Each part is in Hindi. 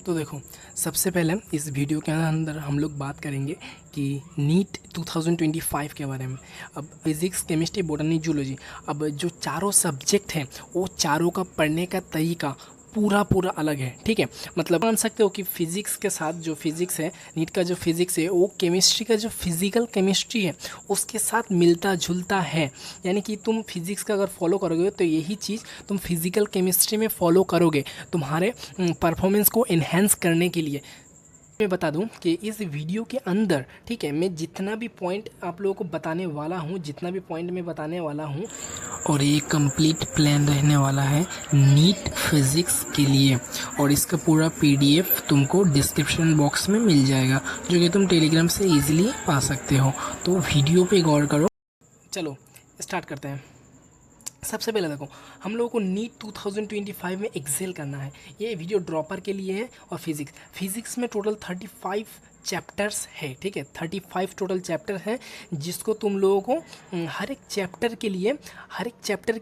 तो देखो, सबसे पहले इस वीडियो के अंदर हम लोग बात करेंगे कि नीट 2025 के बारे में। अब फिज़िक्स, केमिस्ट्री, बॉटनी, जूलॉजी, अब जो चारों सब्जेक्ट हैं वो चारों का पढ़ने का तरीका पूरा अलग है। ठीक है, मतलब मान सकते हो कि फिज़िक्स के साथ जो फिज़िक्स है, नीट का जो फिज़िक्स है वो केमिस्ट्री का जो फिज़िकल केमिस्ट्री है उसके साथ मिलता जुलता है। यानी कि तुम फिज़िक्स का अगर फॉलो करोगे तो यही चीज़ तुम फिज़िकल केमिस्ट्री में फॉलो करोगे तुम्हारे परफॉर्मेंस को इन्हेंस करने के लिए। मैं बता दूं कि इस वीडियो के अंदर, ठीक है, मैं जितना भी पॉइंट आप लोगों को बताने वाला हूं, जितना भी पॉइंट मैं बताने वाला हूं, और ये कंप्लीट प्लान रहने वाला है नीट फिज़िक्स के लिए। और इसका पूरा पीडीएफ तुमको डिस्क्रिप्शन बॉक्स में मिल जाएगा, जो कि तुम टेलीग्राम से ईजिली पा सकते हो। तो वीडियो पे गौर करो। चलो स्टार्ट करते हैं। सबसे पहले देखो, हम लोगों को नीट 2025 में एक्सेल करना है। ये वीडियो ड्रॉपर के लिए है। और फिज़िक्स में टोटल 35 चैप्टर्स है। ठीक है, 35 टोटल चैप्टर है, जिसको तुम लोगों को हर एक चैप्टर के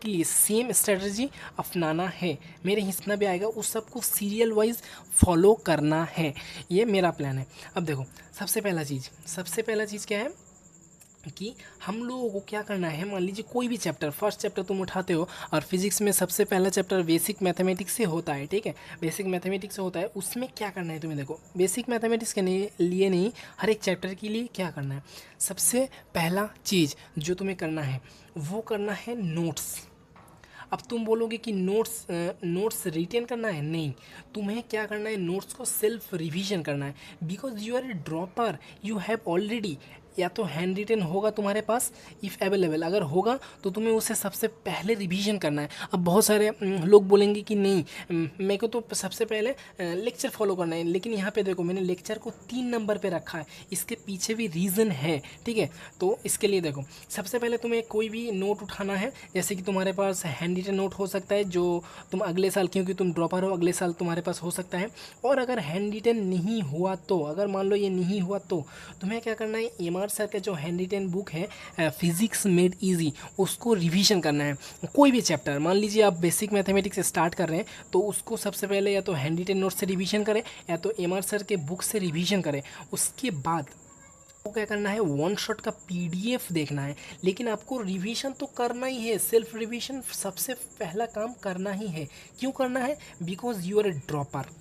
लिए सेम स्ट्रेटजी अपनाना है। मेरे हिस्सा भी आएगा उस सबको सीरियल वाइज फॉलो करना है। ये मेरा प्लान है। अब देखो, सबसे पहला चीज़ क्या है कि हम लोगों को क्या करना है। मान लीजिए कोई भी चैप्टर, फर्स्ट चैप्टर तुम उठाते हो, और फिजिक्स में सबसे पहला चैप्टर बेसिक मैथमेटिक्स से होता है। ठीक है, बेसिक मैथमेटिक्स से होता है। उसमें क्या करना है तुम्हें, देखो, बेसिक मैथमेटिक्स के लिए नहीं, हर एक चैप्टर के लिए क्या करना है। सबसे पहला चीज़ जो तुम्हें करना है वो करना है नोट्स। अब तुम बोलोगे कि नोट्स रिटेन करना है, नहीं, तुम्हें क्या करना है, नोट्स को सेल्फ रिवीजन करना है। Because you are a dropper, you have already, या तो हैंड रिटन होगा तुम्हारे पास, इफ़ अवेलेबल अगर होगा तो तुम्हें उसे सबसे पहले रिवीजन करना है। अब बहुत सारे लोग बोलेंगे कि नहीं, मेरे को तो सबसे पहले लेक्चर फॉलो करना है। लेकिन यहाँ पे देखो, मैंने लेक्चर को 3 नंबर पे रखा है, इसके पीछे भी रीज़न है। ठीक है, तो इसके लिए देखो, सबसे पहले तुम्हें कोई भी नोट उठाना है। जैसे कि तुम्हारे पास हैंड रिटन नोट हो सकता है, जो तुम अगले साल, क्योंकि तुम ड्रॉपर हो, अगले साल तुम्हारे पास हो सकता है। और अगर हैंड रिटन नहीं हुआ तो, अगर मान लो ये नहीं हुआ तो तुम्हें क्या करना है, एम सर का जो हैंड रिटन बुक है फिजिक्स मेड इजी, उसको रिवीजन करना है। कोई भी चैप्टर, मान लीजिए आप बेसिक मैथमेटिक्स स्टार्ट कर रहे हैं, तो उसको सबसे पहले या तो हैंड रिटन नोट से रिवीजन करें, या तो एम सर के बुक से रिवीजन करें। उसके बाद वो क्या करना है, वन शॉट का पीडीएफ देखना है। लेकिन आपको रिवीजन तो करना ही है, सेल्फ रिवीजन सबसे पहला काम करना ही है। क्यों करना है, because you are a dropper.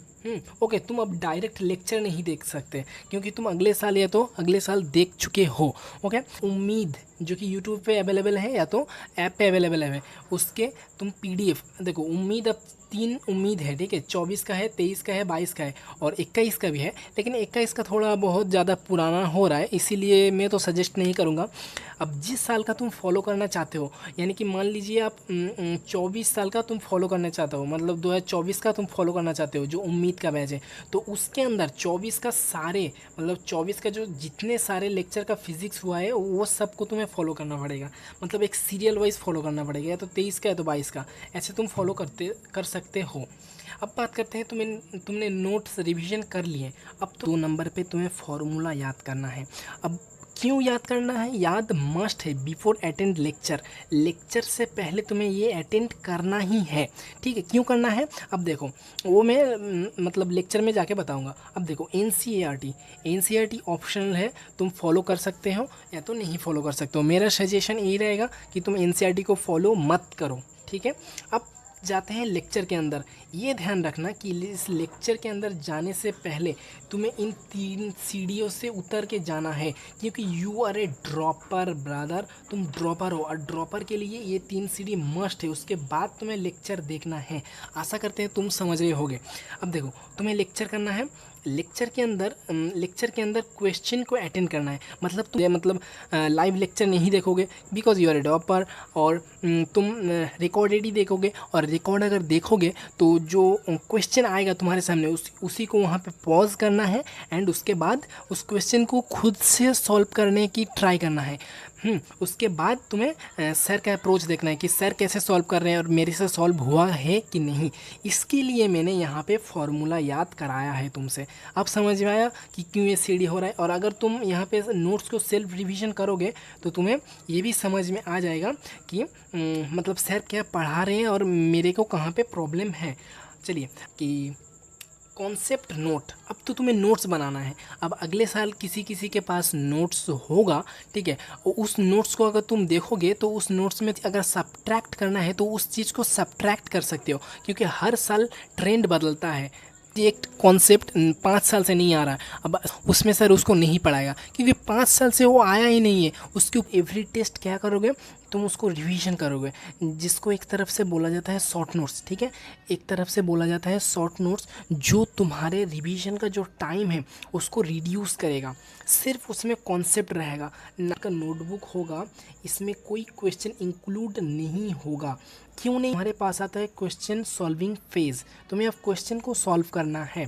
Okay, तुम अब डायरेक्ट लेक्चर नहीं देख सकते, क्योंकि तुम अगले साल या तो अगले साल देख चुके हो। ओके, उम्मीद जो कि यूट्यूब पे अवेलेबल है या तो ऐप पे अवेलेबल है, उसके तुम पीडीएफ देखो। उम्मीद अब 3 उम्मीद है। ठीक है, 24 का है, 23 का है, 22 का है, और 21 का भी है। लेकिन 21 का थोड़ा बहुत ज़्यादा पुराना हो रहा है, इसीलिए मैं तो सजेस्ट नहीं करूँगा। अब जिस साल का तुम फॉलो करना चाहते हो, यानी कि मान लीजिए आप 24 साल का तुम फॉलो करना चाहते हो, मतलब 2024 का तुम फॉलो करना चाहते हो, जो उम्मीद का बैच है, तो उसके अंदर 24 का सारे, मतलब 24 का जो जितने सारे लेक्चर का फिजिक्स हुआ है वो सबको तुम्हें फॉलो करना पड़ेगा। मतलब एक सीरियल वाइज फॉलो करना पड़ेगा, या तो 23 का या तो 22 का, ऐसे तुम फॉलो कर सकते हो। अब बात करते हैं, तुमने नोट्स रिवीजन कर लिए। अब तो 2 नंबर पे तुम्हें फॉर्मूला याद करना है। अब क्यों याद करना है, याद मस्ट है बिफोर अटेंड लेक्चर से पहले तुम्हें ये अटेंड करना ही है। ठीक है, क्यों करना है, अब देखो, वो मैं मतलब लेक्चर में जाके बताऊंगा। अब देखो, एनसीईआरटी ऑप्शनल है, तुम फॉलो कर सकते हो या तो नहीं फॉलो कर सकते हो। मेरा सजेशन यही रहेगा कि तुम एनसीईआरटी को फॉलो मत करो। ठीक है, अब जाते हैं लेक्चर के अंदर। ये ध्यान रखना कि इस लेक्चर के अंदर जाने से पहले तुम्हें इन 3 सीढ़ियों से उतर के जाना है, क्योंकि you are a dropper brother, तुम ड्रॉपर हो, और ड्रॉपर के लिए ये 3 सीढ़ी मस्ट है। उसके बाद तुम्हें लेक्चर देखना है। आशा करते हैं तुम समझ रहे होगे। अब देखो, तुम्हें लेक्चर करना है। लेक्चर के अंदर क्वेश्चन को अटेंड करना है। मतलब लाइव लेक्चर नहीं देखोगे, because you are a dropper, और तुम रिकॉर्डेड ही देखोगे। और रिकॉर्ड अगर देखोगे तो जो क्वेश्चन आएगा तुम्हारे सामने, उसी को वहाँ पे पॉज करना है, एंड उसके बाद उस क्वेश्चन को खुद से सॉल्व करने की ट्राई करना है। उसके बाद तुम्हें सर का अप्रोच देखना है कि सर कैसे सॉल्व कर रहे हैं और मेरे से सॉल्व हुआ है कि नहीं। इसके लिए मैंने यहाँ पे फॉर्मूला याद कराया है तुमसे। अब समझ में आया कि क्यों ये सीढ़ी हो रहा है। और अगर तुम यहाँ पे नोट्स को सेल्फ रिवीजन करोगे तो तुम्हें ये भी समझ में आ जाएगा कि मतलब सर क्या पढ़ा रहे हैं और मेरे को कहाँ पे प्रॉब्लम है। चलिए, कि कॉन्सेप्ट नोट। अब तो तुम्हें नोट्स बनाना है। अब अगले साल किसी किसी के पास नोट्स होगा, ठीक है, और उस नोट्स को अगर तुम देखोगे तो उस नोट्स में अगर सब्ट्रैक्ट करना है तो उस चीज़ को सब्ट्रैक्ट कर सकते हो, क्योंकि हर साल ट्रेंड बदलता है। एक कॉन्सेप्ट 5 साल से नहीं आ रहा है, अब उसमें सर उसको नहीं पढ़ाएगा क्योंकि 5 साल से वो आया ही नहीं है। उसके एवरी टेस्ट क्या करोगे, तुम उसको रिवीजन करोगे, जिसको एक तरफ से बोला जाता है शॉर्ट नोट्स, ठीक है, एक तरफ से बोला जाता है शॉर्ट नोट्स, जो तुम्हारे रिवीजन का जो टाइम है उसको रिड्यूस करेगा। सिर्फ उसमें कॉन्सेप्ट रहेगा, ना का नोटबुक होगा, इसमें कोई क्वेश्चन इंक्लूड नहीं होगा। क्यों नहीं? हमारे पास आता है क्वेश्चन सॉल्विंग फेज। तुम्हें अब क्वेश्चन को सॉल्व करना है।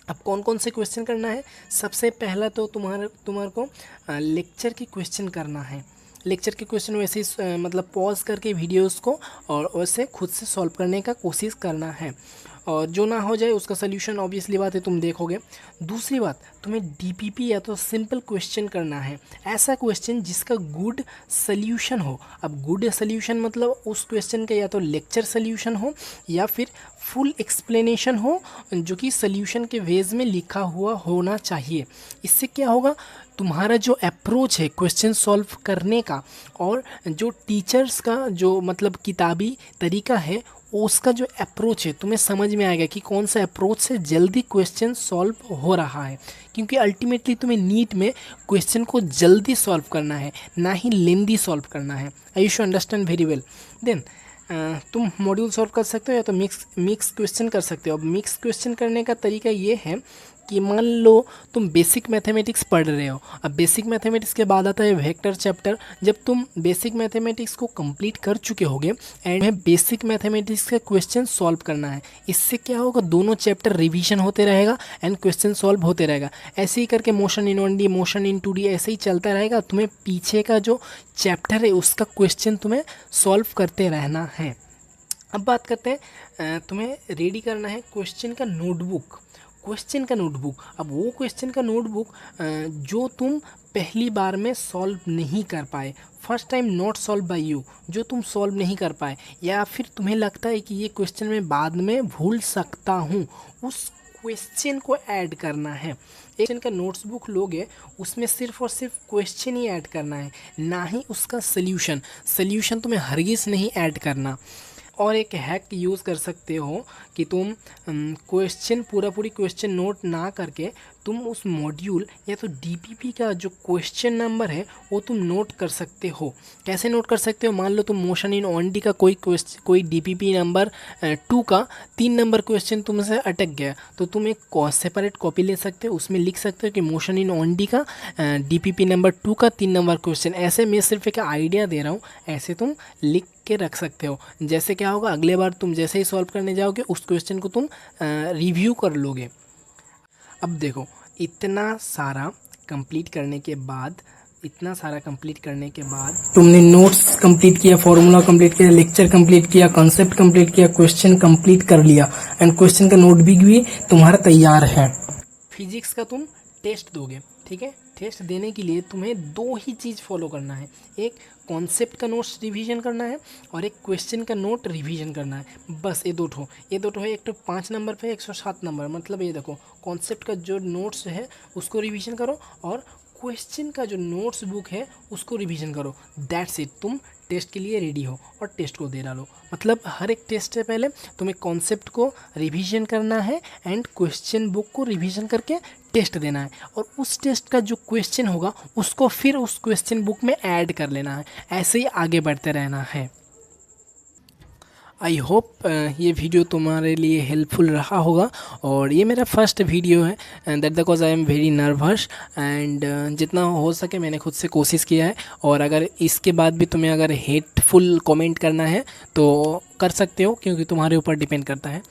अब कौन कौन से क्वेश्चन करना है? सबसे पहला तो तुम्हारे को लेक्चर के क्वेश्चन करना है। लेक्चर के क्वेश्चन वैसे ही मतलब पॉज करके वीडियोस को और वैसे खुद से सॉल्व करने का कोशिश करना है, और जो ना हो जाए उसका सल्यूशन ऑब्वियसली बात है तुम देखोगे। दूसरी बात, तुम्हें डीपीपी या तो सिंपल क्वेश्चन करना है, ऐसा क्वेश्चन जिसका गुड सल्यूशन हो। अब गुड सल्यूशन मतलब उस क्वेश्चन का या तो लेक्चर सल्यूशन हो या फिर फुल एक्सप्लेनेशन हो, जो कि सल्यूशन के वेज में लिखा हुआ होना चाहिए। इससे क्या होगा, तुम्हारा जो अप्रोच है क्वेश्चन सॉल्व करने का और जो टीचर्स का जो मतलब किताबी तरीका है उसका जो अप्रोच है तुम्हें समझ में आएगा कि कौन सा अप्रोच से जल्दी क्वेश्चन सॉल्व हो रहा है। क्योंकि अल्टीमेटली तुम्हें नीट में क्वेश्चन को जल्दी सॉल्व करना है, ना ही लेंदी सॉल्व करना है। I you understand very well. Then तुम मॉड्यूल सॉल्व कर सकते हो या तो मिक्स क्वेश्चन कर सकते हो। अब मिक्स क्वेश्चन करने का तरीका ये है कि मान लो तुम बेसिक मैथमेटिक्स पढ़ रहे हो। अब बेसिक मैथमेटिक्स के बाद आता है वेक्टर चैप्टर। जब तुम बेसिक मैथमेटिक्स को कंप्लीट कर चुके होगे एंड में बेसिक मैथमेटिक्स का क्वेश्चन सॉल्व करना है। इससे क्या होगा, दोनों चैप्टर रिवीजन होते रहेगा एंड क्वेश्चन सॉल्व होते रहेगा। ऐसे ही करके motion in 1D motion in 2D ऐसे ही चलता रहेगा। तुम्हें पीछे का जो चैप्टर है उसका क्वेश्चन तुम्हें सॉल्व करते रहना है। अब बात करते हैं, तुम्हें रेडी करना है क्वेश्चन का नोटबुक। क्वेश्चन का नोटबुक, अब वो क्वेश्चन का नोटबुक जो तुम पहली बार में सॉल्व नहीं कर पाए, first time not solve by you, जो तुम सॉल्व नहीं कर पाए या फिर तुम्हें लगता है कि ये क्वेश्चन मैं बाद में भूल सकता हूँ, उस क्वेश्चन को ऐड करना है। क्वेश्चन का नोट्स बुक लोगे उसमें सिर्फ और सिर्फ क्वेश्चन ही ऐड करना है, ना ही उसका सल्यूशन तुम्हें हरगिज़ नहीं ऐड करना। और एक हैक यूज़ कर सकते हो कि तुम क्वेश्चन पूरी क्वेश्चन नोट ना करके तुम उस मॉड्यूल या तो डीपीपी का जो क्वेश्चन नंबर है वो तुम नोट कर सकते हो। कैसे नोट कर सकते हो? मान लो तुम मोशन इन 1D का कोई डीपीपी नंबर 2 का 3 नंबर क्वेश्चन तुमसे अटक गया, तो तुम एक सेपरेट कॉपी ले सकते हो, उसमें लिख सकते हो कि मोशन इन 1D का डीपीपी नंबर 2 का 3 नंबर क्वेश्चन। ऐसे मैं सिर्फ एक आइडिया दे रहा हूँ, ऐसे तुम लिख के रख सकते हो। जैसे क्या होगा, अगले बार तुम जैसे ही सॉल्व करने जाओगे उस क्वेश्चन को तुम रिव्यू कर लोगे। अब देखो, इतना सारा कंप्लीट करने के बाद तुमने नोट्स कंप्लीट किया, फॉर्मूला कंप्लीट किया, लेक्चर कंप्लीट किया, कॉन्सेप्ट कंप्लीट किया, क्वेश्चन कंप्लीट कर लिया एंड क्वेश्चन का नोटबुक भी तुम्हारा तैयार है। फिजिक्स का तुम टेस्ट दोगे, ठीक है। टेस्ट देने के लिए तुम्हें 2 ही चीज़ फॉलो करना है, एक कॉन्सेप्ट का नोट्स रिवीजन करना है और एक क्वेश्चन का नोट रिवीजन करना है। बस ये दो ठो है। एक तो 5 नंबर पे 107 नंबर, मतलब ये देखो, कॉन्सेप्ट का जो नोट्स है उसको रिवीजन करो और क्वेश्चन का जो नोट्स बुक है उसको रिवीजन करो। दैट्स इट, तुम टेस्ट के लिए रेडी हो और टेस्ट को दे डालो। मतलब हर एक टेस्ट से पहले तुम्हें कॉन्सेप्ट को रिवीजन करना है एंड क्वेश्चन बुक को रिवीजन करके टेस्ट देना है, और उस टेस्ट का जो क्वेश्चन होगा उसको फिर उस क्वेश्चन बुक में ऐड कर लेना है। ऐसे ही आगे बढ़ते रहना है। आई होप ये वीडियो तुम्हारे लिए हेल्पफुल रहा होगा, और ये मेरा फर्स्ट वीडियो है that because I am very nervous and जितना हो सके मैंने खुद से कोशिश किया है। और अगर इसके बाद भी तुम्हें अगर हेटफुल कमेंट करना है तो कर सकते हो, क्योंकि तुम्हारे ऊपर डिपेंड करता है।